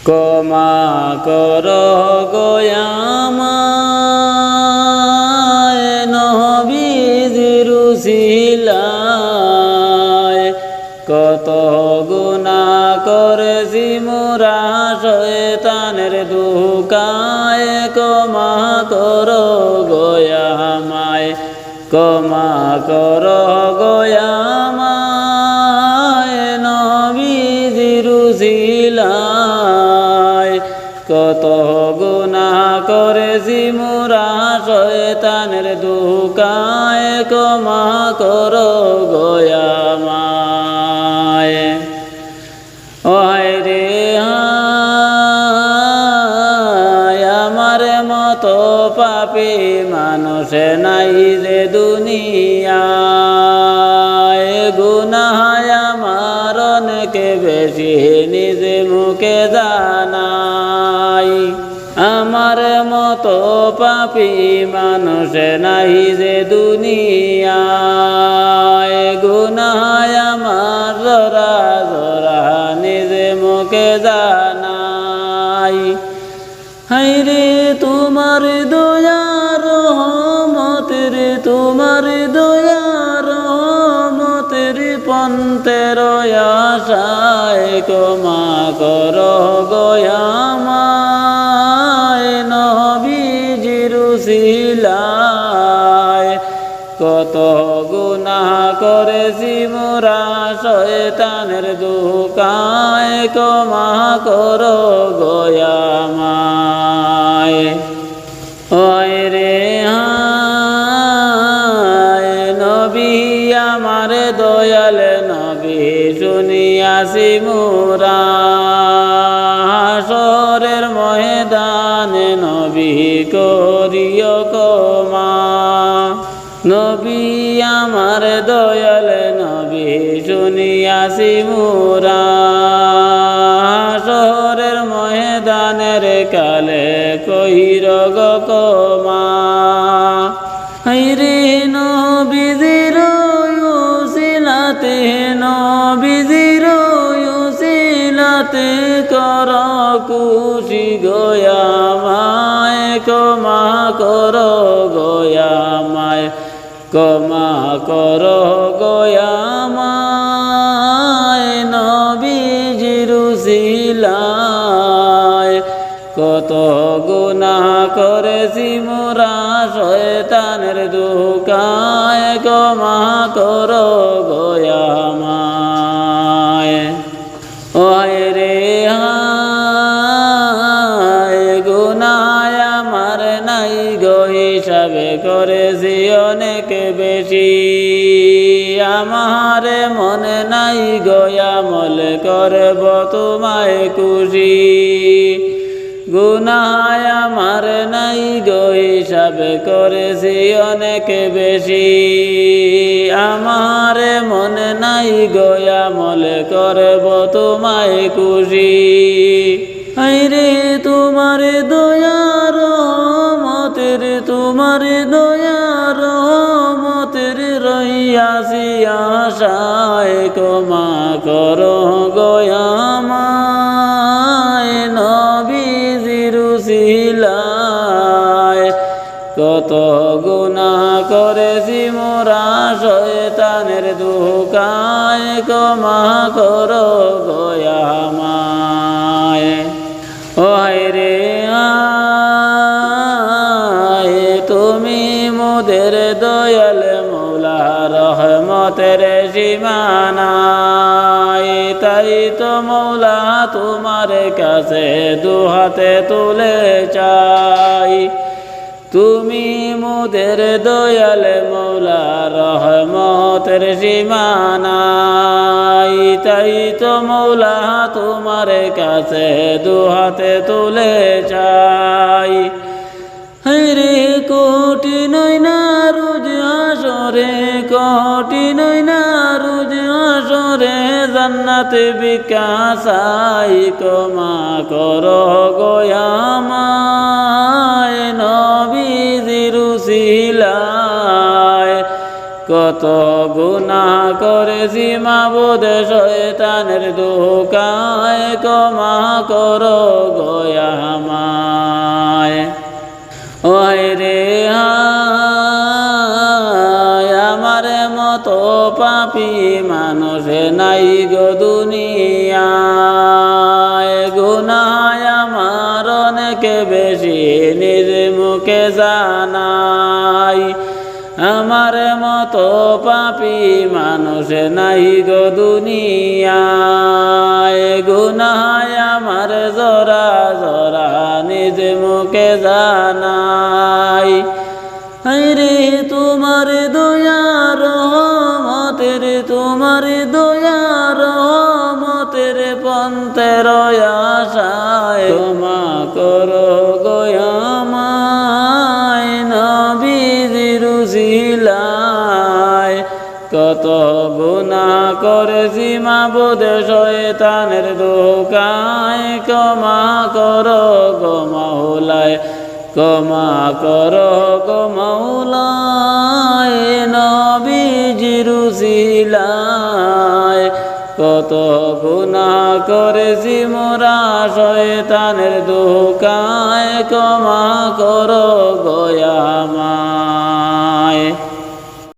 ক্ষমা কর আমায় নবীজির উসিলায়। কত গুনাহ করেছি মোরা শয়তানের ধোঁকায়, ক্ষমা কর আমায়, ক্ষমা কর আমায় নবীজির উসিলায়। কত গুনাহ করেছি মোরা শয়তানের ধোঁকায়, ক্ষমা কর আমায়। ওরে আমার মতো পাপী মানুষ নাই যে দুনিয়ায়, গুনাহ আমার অনেক বেশি নিজে মুখে জানাই। আমার মতো পাপী মানুষ নাই যে দুনিয়ায়, গুনাহ আমার জরা জরা নিজে মুখে জানাই। হায়রে তোমার দয়া রহমতের, তোমার দয়া রহমতের পন্থের আশায়, ক্ষমা কর আমায় নবীজির উসিলায়। কত গুনাহ করেছি মোরা শয়তানের ধোঁকায়, ক্ষমা কর আমায়। ওরে নবী আমার দয়াল নবী শুনিয়াছি মোরা, হাসরের ময়দানে নবী করিও ক্ষমা। নবী আমার দয়াল নবী শুনিয়াছি মোরা, হাসরের ময়দানের কালে কহির ক্ষমা। হায়রে নবীজির উসিলাতে, নবীজির উসিলাতে কর খুশি আমায়, ক্ষমা কর আমায়, ক্ষমা কর আমায় নবীজির উসিলায়। কত গুনাহ করেছি মোরা শয়তানের ধোঁকায়, ক্ষমা কর আমায়। ওরে গুনাহ আমার নাই গো হিসাবে করেছি অনেক বেশি, আমার মনে নাই গো আমল করব তোমায় খুশি। গুনাহ আমার নাই গো হিসাবে করেছি অনেক বেশি, আমার মনে নাই গো আমল করব তোমায় খুশি। হায়রে তোমার দয়া রহমতের, তোমার দয়া রহমতের রহিয়াছি আশায়, ক্ষমা কর আমায় নবীজির উসিলায়। কত গুনাহ করেছি মোরা শয়তানের ধোঁকায়, ক্ষমা কর আমায়। ওরে তুমি মোদের দয়াল মৌলা রহমতের সীমানাই, তাই তো মৌলা তোমার কাছে দুহাতে তুলে চাই। তুমি মোদের দয়াল মৌলা রহমতের সীমানাই, তাই তো মৌলা তোমার কাছে দুহাতে তুলে চাই। হায়রে কোটি নয়না রোজ আসরে, কোটি নয়না রোজ আসরে জান্নাতে বিকাশাই, ক্ষমা কর আমায় নবীজির উসিলায়। কত গুনাহ করেছি মাবুদ শয়তানের ধোঁকায়, ক্ষমা করো গো আমায়। ওই রে হায়, আমার মতো পাপী মানুষ নাই গো দুনিয়ায়। গুনাহ আমার অনেক বেশি নিজ মুখে জানাই, আমার মতো পাপী মানুষ নাই গো দুনিয়ায়। গুনাহ আমার জরা জরা নিজ মুখে জানাই। রে তোমার দয়া রহমতের, তোমার দয়া রহমতের পন্থের আশায়, ক্ষমা করো গো আমায় নবীজির উসিলায়। কত গুনাহ করেছি মাবুদ শয়তানের ধোঁকায়, ক্ষমা করো গো মাওলায়, ক্ষমা করো গো মাওলায় নবীজির উসিলায়। কত গুনাহ করেছি মোরা শয়তানের ধোঁকায়, ক্ষমা করো গো আমায়।